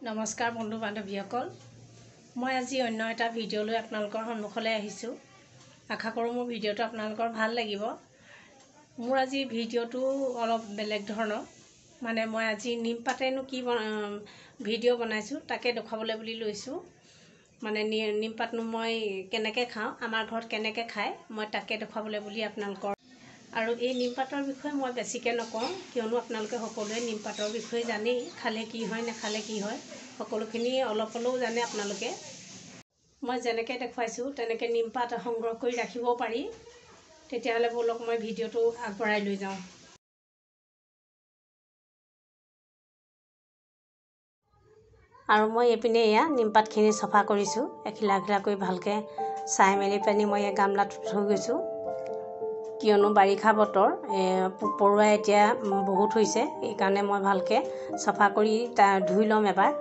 নমস্কাৰ বন্ধু বান্ধৱীসকল, মই আজি অন্য এটা ভিডিঅ' লৈ আপোনালোকৰ সন্মুখলৈ আহিছোঁ। আশা কৰোঁ মোৰ ভিডিঅ'টো আপোনালোকৰ ভাল লাগিব। মোৰ আজি ভিডিঅ'টো অলপ বেলেগ ধৰণৰ, মই আজি নিম পাতেনো কি ভিডিঅ' বনাইছোঁ তাকে দেখুৱাবলৈ বুলি লৈছোঁ। নিম পাতনো মই কেনেকৈ খাওঁ, আমাৰ ঘৰত কেনেকৈ খায়, মই তাকে দেখুৱাবলৈ বুলি আপোনালোকৰ। আৰু এই নিমপাতৰ বিষয়ে মই বেছিকৈ নকওঁ, কিয়নো আপোনালোকে সকলোৱে নিমপাতৰ বিষয়ে জানেই, খালে কি হয় নাখালে কি হয় সকলোখিনি অলপ হ'লেও জানে আপোনালোকে। মই যেনেকৈ দেখুৱাইছোঁ তেনেকৈ নিমপাত সংগ্ৰহ কৰি ৰাখিব পাৰি। তেতিয়াহ'লে ব'লক মই ভিডিঅ'টো আগবঢ়াই লৈ যাওঁ। আৰু মই এইপিনে এয়া নিমপাতখিনি চফা কৰিছোঁ, এখিলা এখিলাকৈ ভালকৈ চাই মেলি পানি মই এই গামলাত থৈ গৈছোঁ। কিয়নো বাৰিষা বতৰ, পোক পৰুৱা এতিয়া বহুত হৈছে, সেইকাৰণে মই ভালকৈ চফা কৰি ধুই ল'ম এবাৰ।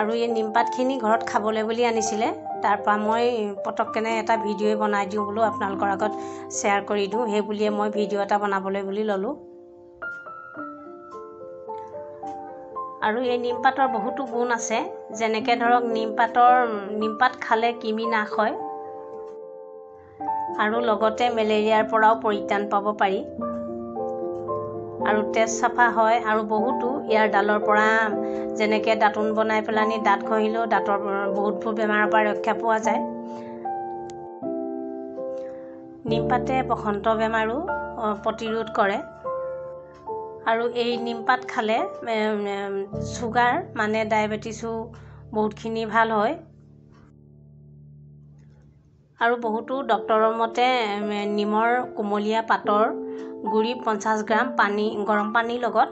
আৰু এই নিমপাতখিনি ঘৰত খাবলৈ বুলি আনিছিলে, তাৰপৰা মই পটককেনে এটা ভিডিঅ'ই বনাই দিওঁ বোলো আপোনালোকৰ আগত শ্বেয়াৰ কৰি দিওঁ, সেই বুলিয়ে মই ভিডিঅ' এটা বনাবলৈ বুলি ল'লোঁ। আৰু এই নিমপাতৰ বহুতো গুণ আছে, যেনেকৈ ধৰক নিমপাত খালে কৃমি নাশ হয়, আৰু লগতে মেলেৰিয়াৰ পৰাও পৰিত্ৰাণ পাব পাৰি, আৰু তেজ চাফা হয়। আৰু বহুতো ইয়াৰ ডালৰ পৰা যেনেকৈ দাঁতোন বনাই পেলানি দাঁত ঘঁহিলেও দাঁতৰ বহুতবোৰ বেমাৰৰ পৰা ৰক্ষা পোৱা যায়। নিমপাতে বসন্ত বেমাৰো প্ৰতিৰোধ কৰে। আৰু এই নিমপাত খালে চুগাৰ ডায়েবেটিছো বহুতখিনি ভাল হয়। আৰু বহুতো ডক্তৰৰ মতে নিমৰ কুমলীয়া পাতৰ গুড়ি 50 গ্ৰাম গৰম পানীৰ লগত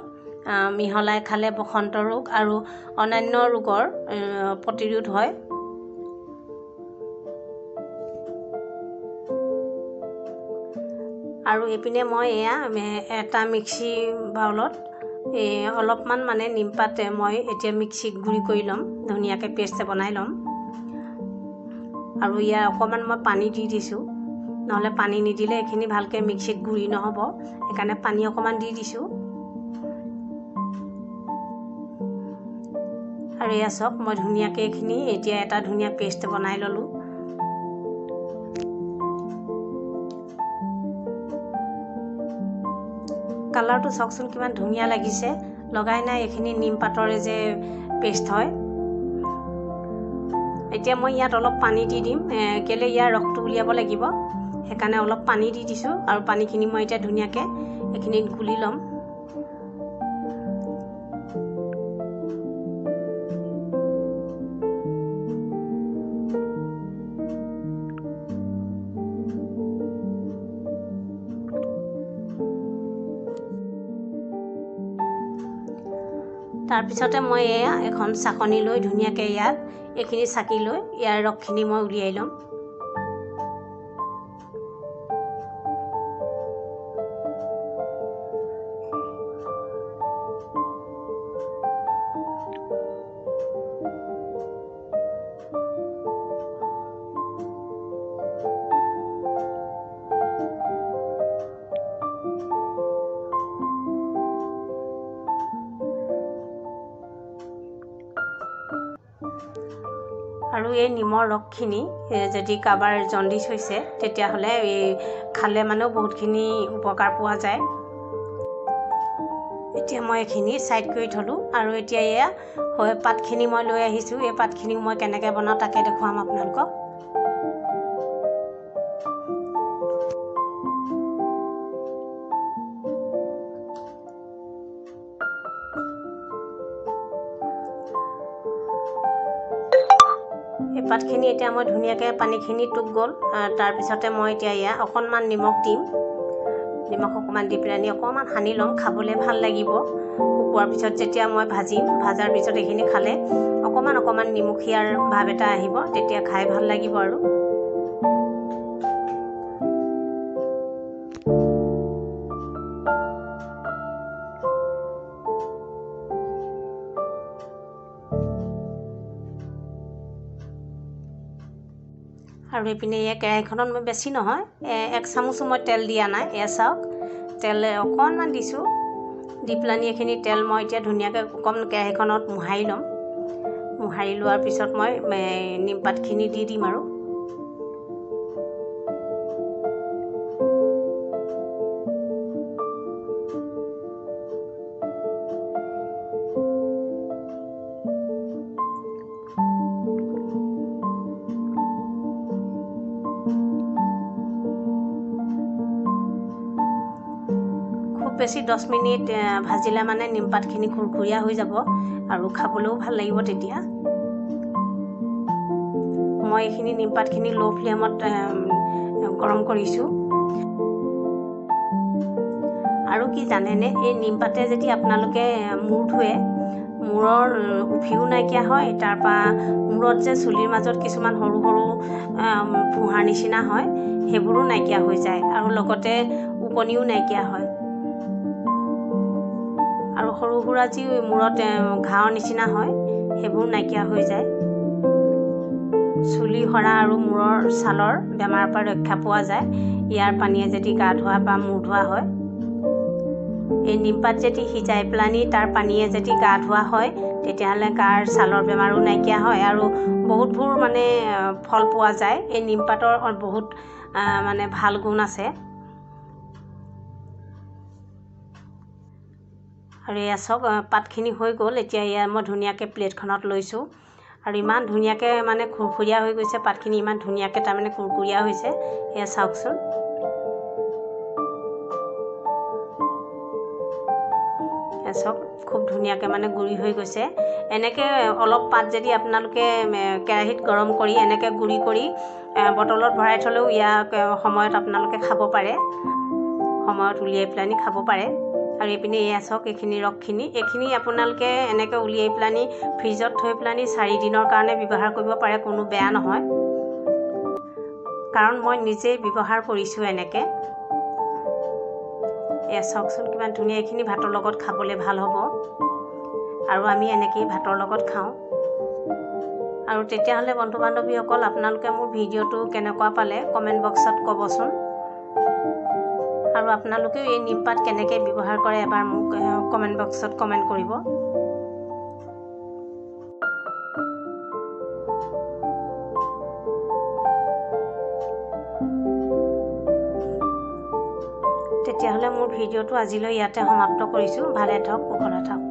মিহলাই খালে বসন্ত ৰোগ আৰু অন্যান্য ৰোগৰ প্ৰতিৰোধ হয়। আৰু এইপিনে মই এয়া এটা মিক্সি বাউলত অলপমান নিমপাত মই এতিয়া মিক্সিত গুড়ি কৰি ল'ম, ধুনীয়াকৈ পেষ্ট বনাই ল'ম। আৰু ইয়াৰ অকণমান মই পানী দি দিছোঁ, নহ'লে পানী নিদিলে এইখিনি ভালকৈ মিক্সিত গুড়ি নহ'ব, সেইকাৰণে পানী অকণমান দি দিছোঁ। আৰু এয়া চাওক, মই ধুনীয়াকৈ এইখিনি এতিয়া এটা ধুনীয়া পেষ্ট বনাই ল'লোঁ। কালাৰটো চাওকচোন কিমান ধুনীয়া লাগিছে, লগাই নাই এইখিনি নিমপাতৰে যে পেষ্ট হয়। এতিয়া মই ইয়াত অলপ পানী দি দিম, কেলৈ ইয়াৰ ৰসটো উলিয়াব লাগিব, সেইকাৰণে অলপ পানী দি দিছোঁ। আৰু পানীখিনি মই এতিয়া ধুনীয়াকৈ এইখিনিত গুলি ল'ম। তাৰপিছতে মই এয়া এখন চাকনি লৈ ধুনীয়াকৈ ইয়াত এইখিনি চাকি লৈ ইয়াৰ ৰসখিনি মই উলিয়াই ল'ম। আৰু এই নিমৰ ৰসখিনি যদি কাৰোবাৰ জণ্ডিছ হৈছে তেতিয়াহ'লে খালে বহুতখিনি উপকাৰ পোৱা যায়। এতিয়া মই এইখিনি ছাইড কৰি থলোঁ, আৰু এতিয়া এয়া পাতখিনি মই লৈ আহিছোঁ। এই পাতখিনি মই কেনেকৈ বনাওঁ তাকে দেখুৱাম আপোনালোকক। এই পাতখিনি এতিয়া মই ধুনীয়াকৈ পানীখিনি টুক গ'ল, তাৰপিছতে মই এতিয়া এয়া অকণমান নিমখ দিম। নিমখ অকণমান দি পেলাই অকণমান সানি ল'ম, খাবলৈ ভাল লাগিব। শুকোৱাৰ পিছত যেতিয়া মই ভাজাৰ পিছত এইখিনি খালে অকণমান নিমখীয়াৰ ভাৱ এটা আহিব, তেতিয়া খাই ভাল লাগিব। আৰু এইপিনে এই কেৰাহীখনত মই বেছি নহয় 1 চামুচো মই তেল দিয়া নাই। এয়া চাওক, তেল অকণমান দিছোঁ, দি পেলানি এইখিনি তেল মই এতিয়া ধুনীয়াকৈ অকণ কেৰাহীখনত মোহাৰি ল'ম। মোহাৰি লোৱাৰ পিছত মই নিমপাতখিনি দি দিম আৰু বেছি 10 মিনিট ভাজিলে মানে নিমপাতখিনি খুৰখুৰীয়া হৈ যাব আৰু খাবলৈও ভাল লাগিব। তেতিয়া মই এইখিনি নিমপাতখিনি ল' ফ্লেমত গৰম কৰিছোঁ। আৰু কি জানেনে, এই নিমপাতে যদি আপোনালোকে মূৰ ধুৱে, মূৰৰ উফিও নাইকিয়া হয়। তাৰপৰা মূৰত যে চুলিৰ মাজত কিছুমান সৰু সৰু ফুহাৰ নিচিনা হয়, সেইবোৰো নাইকিয়া হৈ যায় আৰু লগতে ওকণিও নাইকিয়া হয়। আৰু সৰু সুৰা যি মূৰত ঘাঁৰ নিচিনা হয়, সেইবোৰ নাইকিয়া হৈ যায়। চুলি সৰা আৰু মূৰৰ ছালৰ বেমাৰৰ পৰা ৰক্ষা পোৱা যায় ইয়াৰ পানীয়ে যদি গা ধোৱা বা মূৰ ধোৱা হয়। এই নিমপাত যদি সিজাই পেলানি তাৰ পানীয়ে যদি গা ধোৱা হয়, তেতিয়াহ'লে গাৰ ছালৰ বেমাৰো নাইকিয়া হয় আৰু বহুতবোৰ মানে ফল পোৱা যায়। এই নিমপাতৰ বহুত মানে ভাল গুণ আছে। আৰু এয়া চাওক, পাতখিনি হৈ গ'ল। এতিয়া এয়া মই ধুনীয়াকৈ প্লেটখনত লৈছোঁ আৰু ইমান ধুনীয়াকৈ মানে খুৰখুৰীয়া হৈ গৈছে। পাতখিনি ইমান ধুনীয়াকৈ তাৰমানে কুৰকুৰীয়া হৈছে। এয়া চাওকচোন। এয়া চাওক, খুব ধুনীয়াকৈ মানে গুড়ি হৈ গৈছে। এনেকৈ অলপ পাত যদি আপোনালোকে কেৰাহীত গৰম কৰি এনেকৈ গুড়ি কৰি বটলত ভৰাই থ'লেও ইয়াক সময়ত আপোনালোকে খাব পাৰে, সময়ত উলিয়াই পেলানি খাব পাৰে। আৰু এইপিনে এয়া চাওক, এইখিনি এইখিনি আপোনালোকে এনেকৈ উলিয়াই পেলানি ফ্ৰিজত থৈ পেলানি 4 দিনৰ কাৰণে ব্যৱহাৰ কৰিব পাৰে, কোনো বেয়া নহয়। কাৰণ মই নিজেই ব্যৱহাৰ কৰিছোঁ এনেকৈ। এয়া চাওকচোন কিমান ধুনীয়া। এইখিনি ভাতৰ লগত খাবলৈ ভাল হ'ব আৰু আমি এনেকৈয়ে ভাতৰ লগত খাওঁ। আৰু তেতিয়াহ'লে বন্ধু বান্ধৱীসকল, আপোনালোকে মোৰ ভিডিঅ'টো কেনেকুৱা পালে কমেণ্ট বক্সত ক'বচোন। আৰু আপোনালোকেও এই নিমপাত কেনেকৈ ব্যৱহাৰ কৰে এবাৰ মোক কমেণ্ট বক্সত কমেণ্ট কৰিব। তেতিয়াহ'লে মোৰ ভিডিঅ'টো আজিলৈ ইয়াতে সমাপ্ত কৰিছোঁ। ভালে থাকক, কুশলে থাকক।